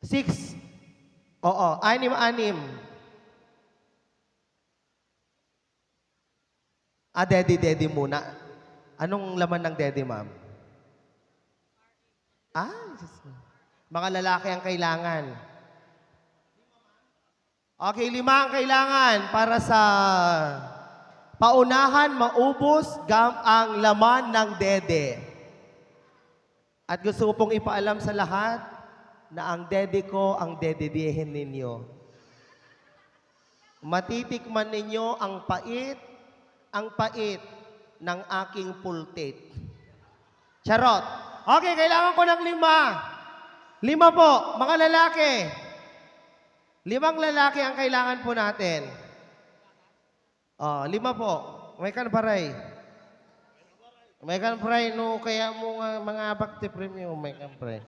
6. Oo, anim-anim. Daddy muna. Anong laman ng daddy, ma'am? Diyos ko. Mga lalaki ang kailangan. Okay, 5 ang kailangan para sa paunahan, maubos ang laman ng dede. At gusto ko pong ipaalam sa lahat na ang dede ko ang dededehin ninyo. Matitikman ninyo ang pait ng aking pultit. Charot. Okay, kailangan ko ng 5. 5 po, mga lalaki. 5 lalaki ang kailangan po natin. 5 po. May kanparay. May kanparay no, kaya mo mga bakti premium, may kanparay.